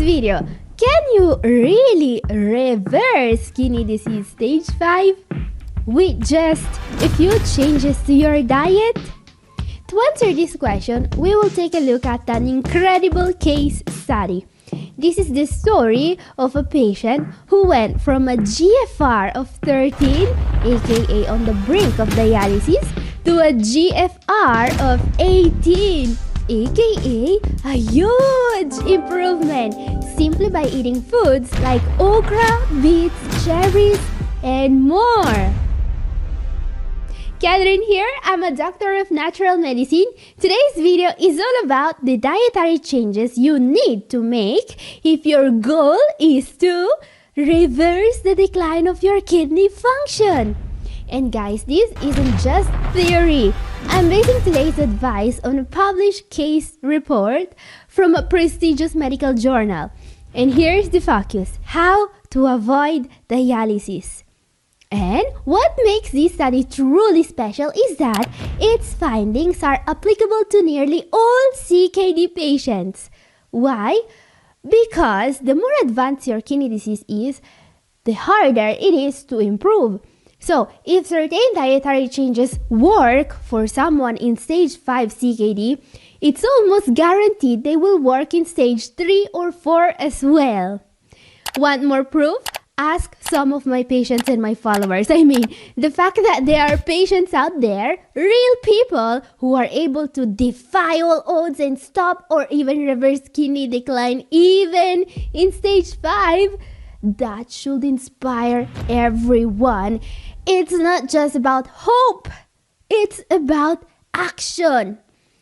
video, can you really reverse kidney disease stage 5 with just a few changes to your diet? To answer this question, we will take a look at an incredible case study. This is the story of a patient who went from a GFR of 13, aka on the brink of dialysis, to a GFR of 18, aka a huge improvement, simply by eating foods like okra, beets, cherries, and more. Catherine here, I'm a doctor of natural medicine. Today's video is all about the dietary changes you need to make if your goal is to reverse the decline of your kidney function. And guys, this isn't just theory. I'm basing today's advice on a published case report from a prestigious medical journal. And here's the focus: how to avoid dialysis. And what makes this study truly special is that its findings are applicable to nearly all CKD patients. Why? Because the more advanced your kidney disease is, the harder it is to improve. So, if certain dietary changes work for someone in stage 5 CKD, it's almost guaranteed they will work in stage 3 or 4 as well. Want more proof? Ask some of my patients and my followers. I mean, the fact that there are patients out there, real people, who are able to defy all odds and stop or even reverse kidney decline even in stage 5, that should inspire everyone. It's not just about hope, it's about action.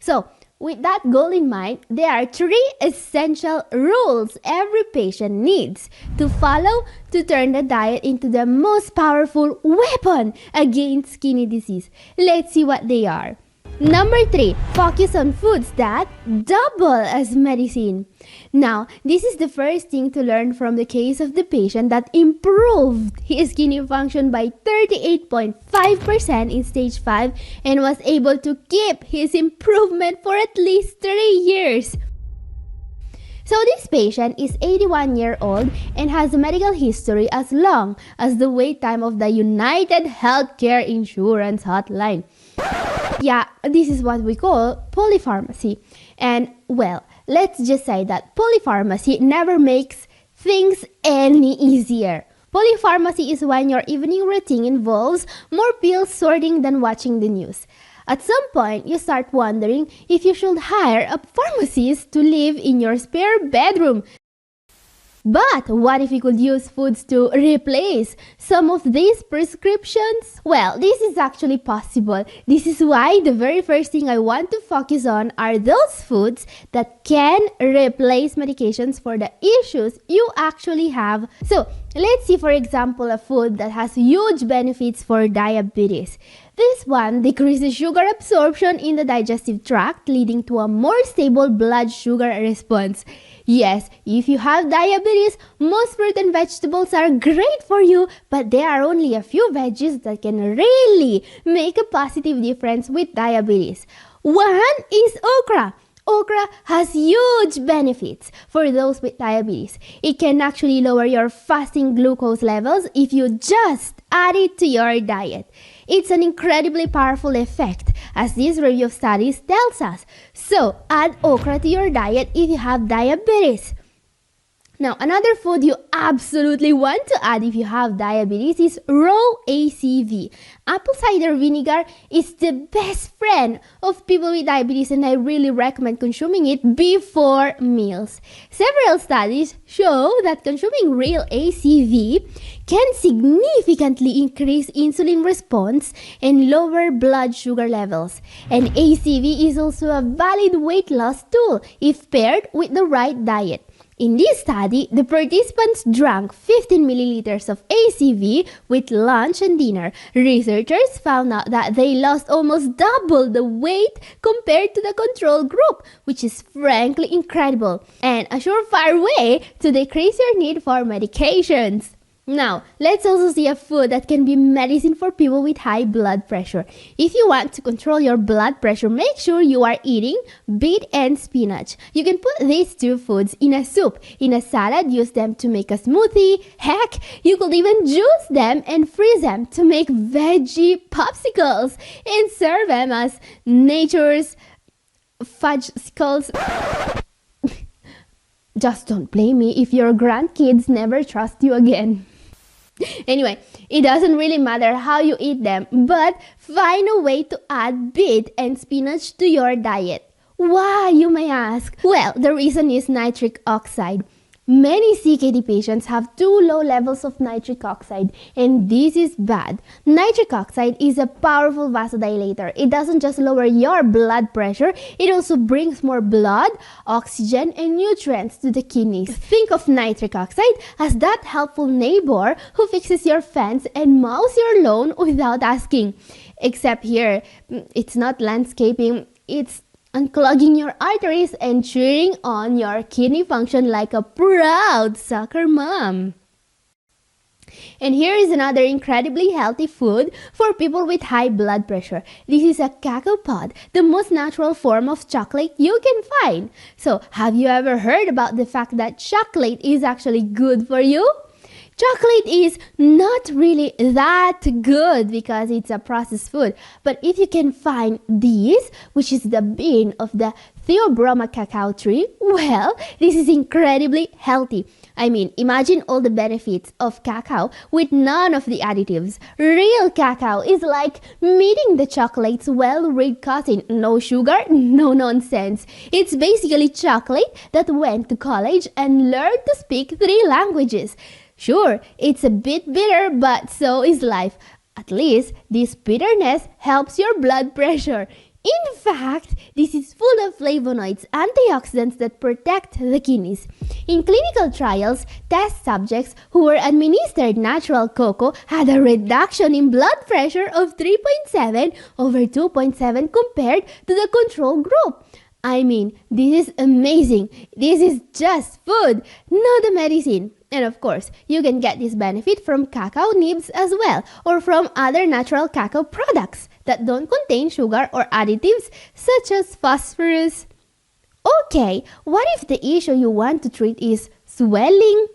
So, with that goal in mind, there are 3 essential rules every patient needs to follow to turn the diet into the most powerful weapon against kidney disease. Let's see what they are. Number 3, focus on foods that double as medicine. Now, this is the first thing to learn from the case of the patient that improved his kidney function by 38.5% in stage 5 and was able to keep his improvement for at least 3 years. So this patient is 81 years old and has a medical history as long as the wait time of the United Healthcare Insurance Hotline. Yeah, this is what we call polypharmacy. And well, let's just say that polypharmacy never makes things any easier. Polypharmacy is when your evening routine involves more pill sorting than watching the news. At some point, you start wondering if you should hire a pharmacist to live in your spare bedroom. But what if we could use foods to replace some of these prescriptions? Well, this is actually possible. This is why the very first thing I want to focus on are those foods that can replace medications for the issues you actually have. So, let's see, for example, a food that has huge benefits for diabetes. This one decreases sugar absorption in the digestive tract, leading to a more stable blood sugar response. Yes, if you have diabetes, most fruit and vegetables are great for you, but there are only a few veggies that can really make a positive difference with diabetes. One is okra. Okra has huge benefits for those with diabetes. It can actually lower your fasting glucose levels if you just add it to your diet. It's an incredibly powerful effect, as this review of studies tells us. So, add okra to your diet if you have diabetes. Now, another food you absolutely want to add if you have diabetes is raw ACV. Apple cider vinegar is the best friend of people with diabetes, and I really recommend consuming it before meals. Several studies show that consuming real ACV can significantly increase insulin response and lower blood sugar levels. And ACV is also a valid weight loss tool if paired with the right diet. In this study, the participants drank 15 milliliters of ACV with lunch and dinner. Researchers found out that they lost almost double the weight compared to the control group, which is frankly incredible and a surefire way to decrease your need for medications. Now, let's also see a food that can be medicine for people with high blood pressure. If you want to control your blood pressure, make sure you are eating beet and spinach. You can put these two foods in a soup, in a salad, use them to make a smoothie. Heck, you could even juice them and freeze them to make veggie popsicles and serve them as nature's fudgesicles. Just don't blame me if your grandkids never trust you again. Anyway, it doesn't really matter how you eat them, but find a way to add beet and spinach to your diet. Why, you may ask? Well, the reason is nitric oxide. Many CKD patients have too low levels of nitric oxide, and this is bad. Nitric oxide is a powerful vasodilator. It doesn't just lower your blood pressure, it also brings more blood, oxygen, and nutrients to the kidneys. Think of nitric oxide as that helpful neighbor who fixes your fence and mows your lawn without asking. Except here, it's not landscaping, it's unclogging your arteries and cheering on your kidney function like a proud soccer mom. And here is another incredibly healthy food for people with high blood pressure. This is a cacao pod, the most natural form of chocolate you can find. So, have you ever heard about the fact that chocolate is actually good for you? Chocolate is not really that good because it's a processed food. But if you can find this, which is the bean of the Theobroma cacao tree, well, this is incredibly healthy. I mean, imagine all the benefits of cacao with none of the additives. Real cacao is like meeting the chocolate's well-read cousin. No sugar, no nonsense. It's basically chocolate that went to college and learned to speak 3 languages. Sure, it's a bit bitter, but so is life. At least, this bitterness helps your blood pressure. In fact, this is full of flavonoids, antioxidants that protect the kidneys. In clinical trials, test subjects who were administered natural cocoa had a reduction in blood pressure of 3.7 over 2.7 compared to the control group. I mean, this is amazing. This is just food, not a medicine. And of course, you can get this benefit from cacao nibs as well, or from other natural cacao products that don't contain sugar or additives such as phosphorus. Okay, what if the issue you want to treat is swelling?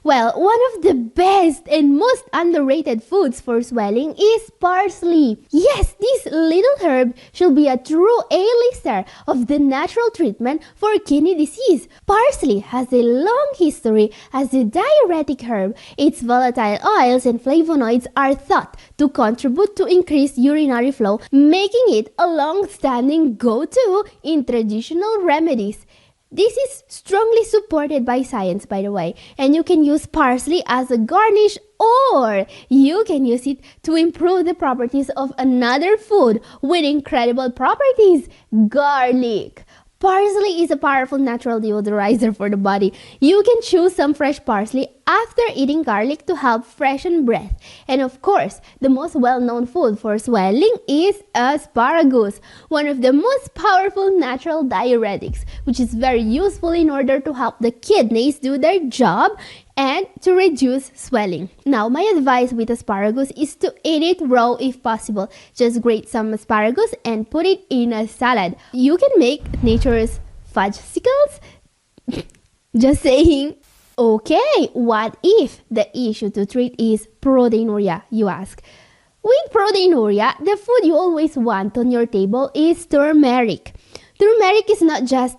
Well, one of the best and most underrated foods for swelling is parsley. Yes, this little herb should be a true A-lister of the natural treatment for kidney disease. Parsley has a long history as a diuretic herb. Its volatile oils and flavonoids are thought to contribute to increased urinary flow, making it a long-standing go-to in traditional remedies. This is strongly supported by science, by the way, and you can use parsley as a garnish, or you can use it to improve the properties of another food with incredible properties, garlic. Parsley is a powerful natural deodorizer for the body. You can choose some fresh parsley after eating garlic to help freshen breath. And of course, the most well-known food for swelling is asparagus, one of the most powerful natural diuretics, which is very useful in order to help the kidneys do their job and to reduce swelling. Now, my advice with asparagus is to eat it raw if possible. Just grate some asparagus and put it in a salad. You can make nature's fudgesicles. Just saying. Okay, what if the issue to treat is proteinuria, you ask? With proteinuria, the food you always want on your table is turmeric. Turmeric is not just,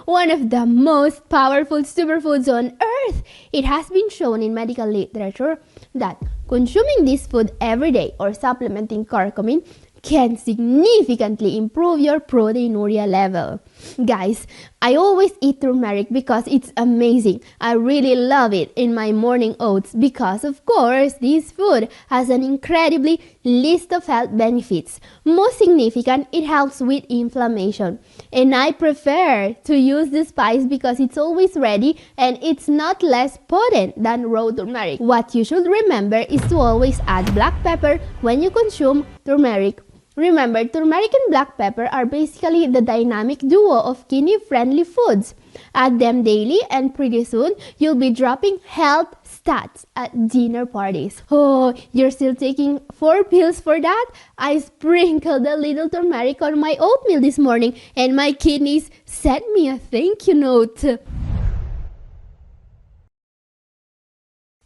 one of the most powerful superfoods on earth. It has been shown in medical literature that consuming this food every day or supplementing curcumin can significantly improve your proteinuria level. Guys, I always eat turmeric because it's amazing. I really love it in my morning oats because, of course, this food has an incredibly list of health benefits. Most significant, it helps with inflammation. And I prefer to use the spice because it's always ready and it's not less potent than raw turmeric. What you should remember is to always add black pepper when you consume turmeric. Remember, turmeric and black pepper are basically the dynamic duo of kidney-friendly foods. Add them daily and pretty soon you'll be dropping health stats at dinner parties. Oh, you're still taking 4 pills for that? I sprinkled a little turmeric on my oatmeal this morning and my kidneys sent me a thank you note.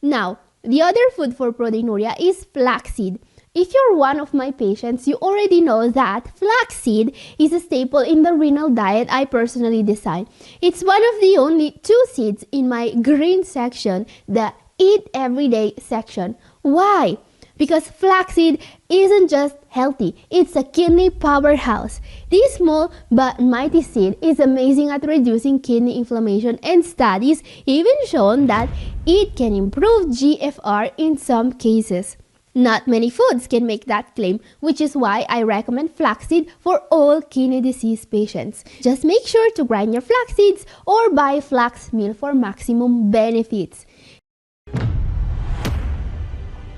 Now, the other food for proteinuria is flaxseed. If you're one of my patients, you already know that flaxseed is a staple in the renal diet I personally design. It's one of the only 2 seeds in my green section, the Eat Everyday section. Why? Because flaxseed isn't just healthy, it's a kidney powerhouse. This small but mighty seed is amazing at reducing kidney inflammation, and studies even shown that it can improve GFR in some cases. Not many foods can make that claim, which is why I recommend flaxseed for all kidney disease patients. Just make sure to grind your flax seeds or buy flax meal for maximum benefits.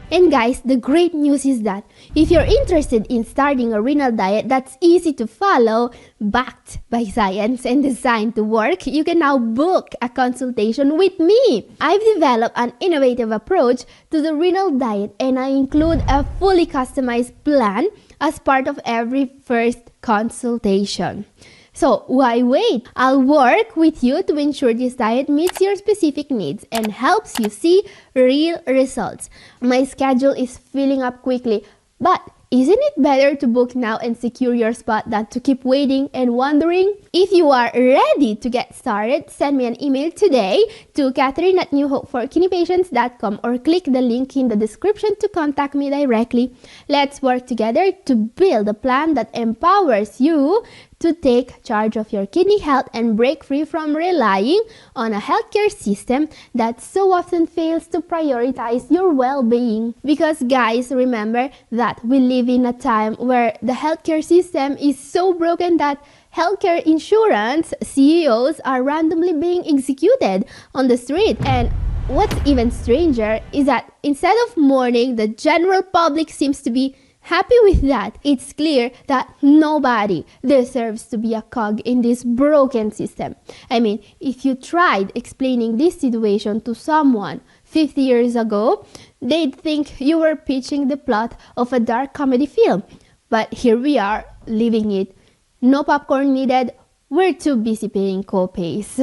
And guys, the great news is that if you're interested in starting a renal diet that's easy to follow, backed by science and designed to work, you can now book a consultation with me. I've developed an innovative approach to the renal diet and I include a fully customized plan as part of every first consultation. So why wait? I'll work with you to ensure this diet meets your specific needs and helps you see real results. My schedule is filling up quickly, but isn't it better to book now and secure your spot than to keep waiting and wondering? If you are ready to get started, send me an email today to Catherine@newhopeforkidneypatients.com or click the link in the description to contact me directly. Let's work together to build a plan that empowers you to take charge of your kidney health and break free from relying on a healthcare system that so often fails to prioritize your well-being. Because guys, remember that we live in a time where the healthcare system is so broken that healthcare insurance CEOs are randomly being executed on the street. And what's even stranger is that instead of mourning, the general public seems to be happy with that. It's clear that nobody deserves to be a cog in this broken system. I mean, if you tried explaining this situation to someone 50 years ago, they'd think you were pitching the plot of a dark comedy film. But here we are, living it. No popcorn needed. We're too busy paying co-pays.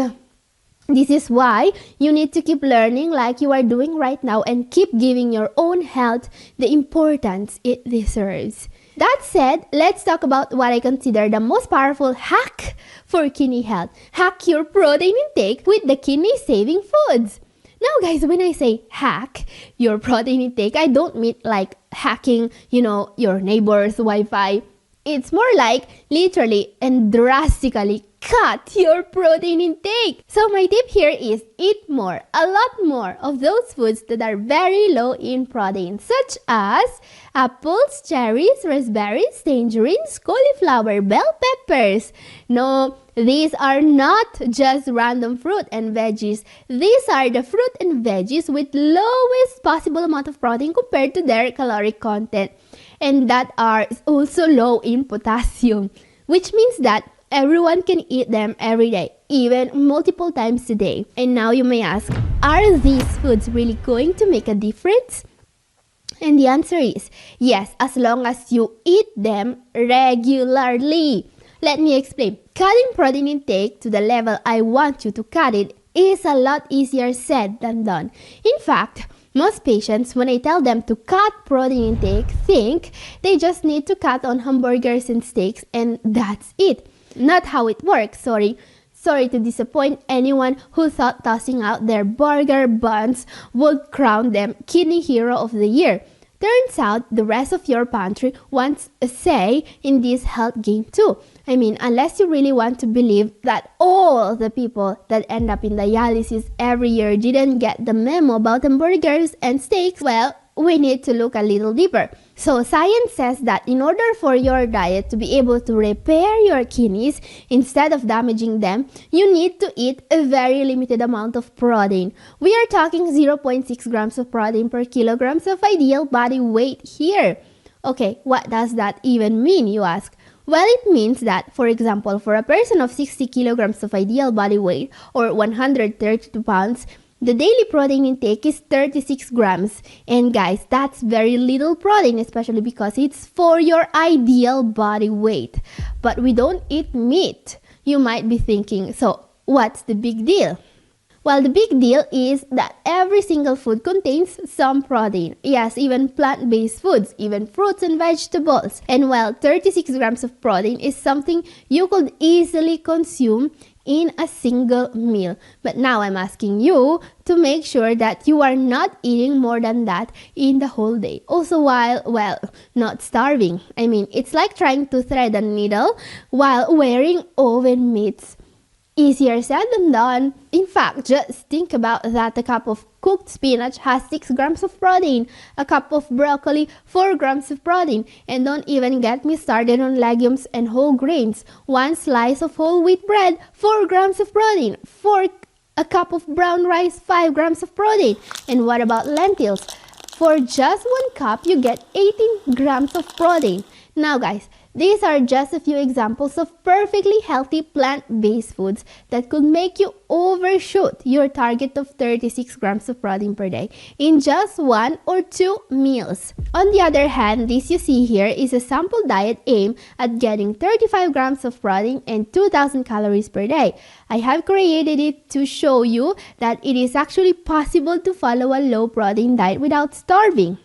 This is why you need to keep learning like you are doing right now and keep giving your own health the importance it deserves. That said, let's talk about what I consider the most powerful hack for kidney health. Hack your protein intake with the kidney-saving foods. Now guys, when I say hack your protein intake, I don't mean like hacking, your neighbor's Wi-Fi. It's more like literally and drastically cut your protein intake. So my tip here is eat more, a lot more of those foods that are very low in protein, such as apples, cherries, raspberries, tangerines, cauliflower, bell peppers. No, these are not just random fruit and veggies. These are the fruit and veggies with lowest possible amount of protein compared to their caloric content, and that are also low in potassium, which means that everyone can eat them every day, even multiple times a day. And now you may ask, are these foods really going to make a difference? And the answer is yes, as long as you eat them regularly. Let me explain. Cutting protein intake to the level I want you to cut it is a lot easier said than done. In fact, most patients, when I tell them to cut protein intake, think they just need to cut on hamburgers and steaks and that's it. Not how it works, sorry. Sorry to disappoint anyone who thought tossing out their burger buns would crown them Kidney Hero of the Year. Turns out the rest of your pantry wants a say in this health game too. I mean, unless you really want to believe that all the people that end up in dialysis every year didn't get the memo about hamburgers and steaks, well, we need to look a little deeper. So science says that in order for your diet to be able to repair your kidneys instead of damaging them, you need to eat a very limited amount of protein. We are talking 0.6 grams of protein per kilograms of ideal body weight here. Okay, what does that even mean, you ask? Well, it means that, for example, for a person of 60 kilograms of ideal body weight or 132 pounds, the daily protein intake is 36 grams. And guys, that's very little protein, especially because it's for your ideal body weight. But we don't eat meat. You might be thinking, so what's the big deal? Well, the big deal is that every single food contains some protein. Yes, even plant-based foods, even fruits and vegetables. And while 36 grams of protein is something you could easily consume in a single meal. But now I'm asking you to make sure that you are not eating more than that in the whole day. Also while, well, not starving. I mean, it's like trying to thread a needle while wearing oven mitts. Easier said than done. In fact, just think about that. A cup of cooked spinach has 6 grams of protein. A cup of broccoli, 4 grams of protein. And don't even get me started on legumes and whole grains. One slice of whole wheat bread, 4 grams of protein. A cup of brown rice, 5 grams of protein. And what about lentils? For just 1 cup, you get 18 grams of protein. Now guys, these are just a few examples of perfectly healthy plant-based foods that could make you overshoot your target of 36 grams of protein per day in just 1 or 2 meals. On the other hand, this you see here is a sample diet aimed at getting 35 grams of protein and 2,000 calories per day. I have created it to show you that it is actually possible to follow a low-protein diet without starving.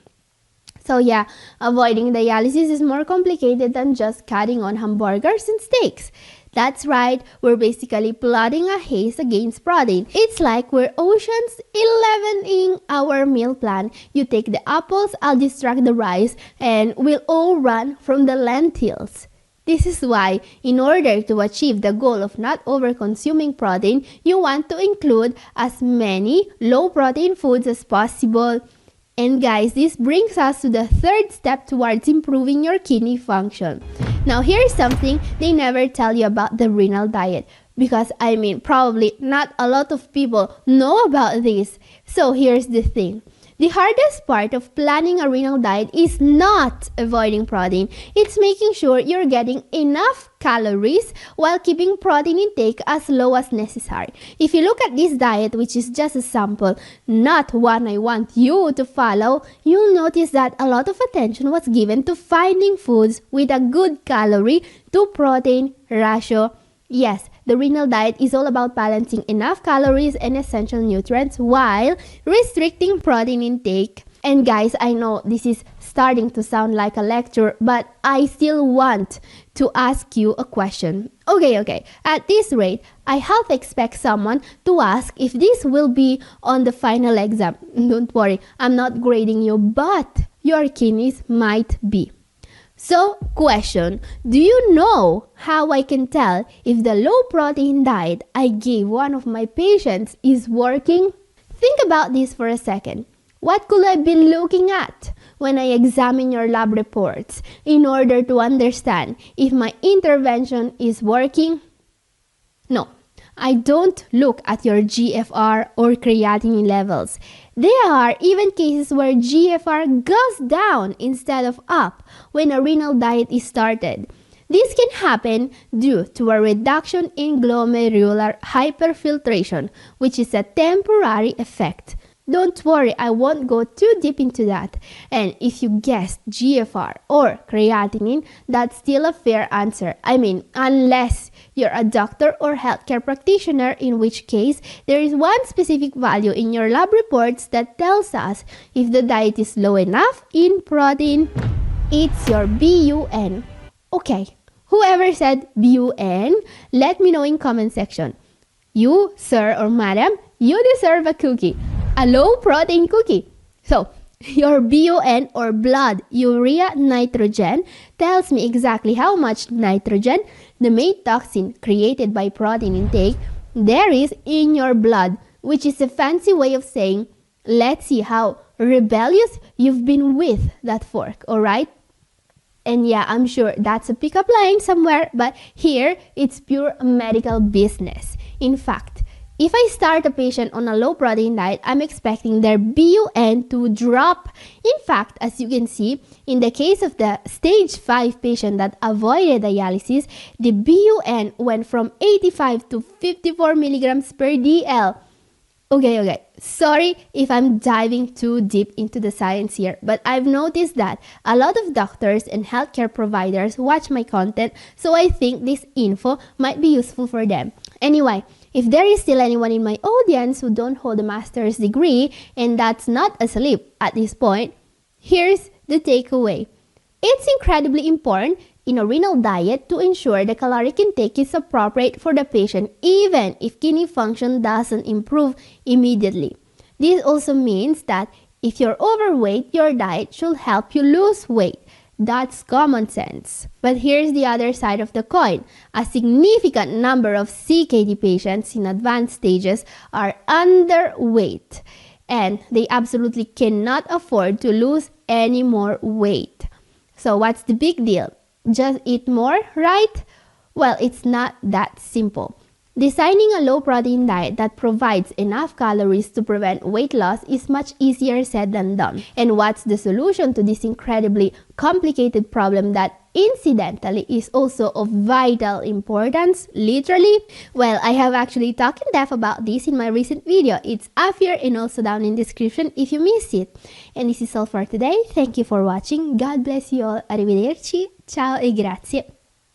So yeah, avoiding dialysis is more complicated than just cutting on hamburgers and steaks. That's right, we're basically plotting a haze against protein. It's like we're Ocean's 11ing our meal plan. You take the apples, I'll distract the rice, and we'll all run from the lentils. This is why, in order to achieve the goal of not over-consuming protein, you want to include as many low-protein foods as possible. And guys, this brings us to the third step towards improving your kidney function. Now here's something they never tell you about the renal diet, because I mean probably not a lot of people know about this. So here's the thing. The hardest part of planning a renal diet is not avoiding protein. It's making sure you're getting enough calories while keeping protein intake as low as necessary. If you look at this diet, which is just a sample, not one I want you to follow, you'll notice that a lot of attention was given to finding foods with a good calorie to protein ratio. Yes, the renal diet is all about balancing enough calories and essential nutrients while restricting protein intake. And guys, I know this is starting to sound like a lecture, but I still want to ask you a question. Okay. At this rate, I half expect someone to ask if this will be on the final exam. Don't worry, I'm not grading you, but your kidneys might be. So, question, do you know how I can tell if the low-protein diet I gave one of my patients is working? Think about this for a second. What could I be looking at when I examine your lab reports in order to understand if my intervention is working? No, I don't look at your GFR or creatinine levels. There are even cases where GFR goes down instead of up when a renal diet is started. This can happen due to a reduction in glomerular hyperfiltration, which is a temporary effect. Don't worry, I won't go too deep into that. And if you guessed GFR or creatinine, that's still a fair answer. I mean, unless you're a doctor or healthcare practitioner, in which case there is one specific value in your lab reports that tells us if the diet is low enough in protein. It's your BUN. Okay, whoever said BUN, let me know in comment section. You, sir or madam, you deserve a cookie. A low-protein cookie. So, your BUN or blood urea nitrogen tells me exactly how much nitrogen, the main toxin created by protein intake, there is in your blood, which is a fancy way of saying, let's see how rebellious you've been with that fork, alright? And yeah, I'm sure that's a pickup line somewhere, but here it's pure medical business. In fact, If I start a patient on a low protein diet, I'm expecting their BUN to drop. In fact, as you can see, in the case of the stage 5 patient that avoided dialysis, the BUN went from 85 to 54 milligrams per DL. Okay. Sorry if I'm diving too deep into the science here, but I've noticed that a lot of doctors and healthcare providers watch my content, so I think this info might be useful for them. Anyway, if there is still anyone in my audience who don't hold a master's degree and that's not asleep at this point, here's the takeaway. It's incredibly important in a renal diet to ensure the caloric intake is appropriate for the patient even if kidney function doesn't improve immediately. This also means that if you're overweight, your diet should help you lose weight. That's common sense. But here's the other side of the coin. A significant number of CKD patients in advanced stages are underweight, and they absolutely cannot afford to lose any more weight. So what's the big deal? Just eat more, right? Well, it's not that simple. Designing a low-protein diet that provides enough calories to prevent weight loss is much easier said than done. And what's the solution to this incredibly complicated problem that incidentally is also of vital importance, literally? Well, I have actually talked in depth about this in my recent video. It's up here and also down in the description if you missed it. And this is all for today. Thank you for watching. God bless you all. Arrivederci. Ciao e grazie.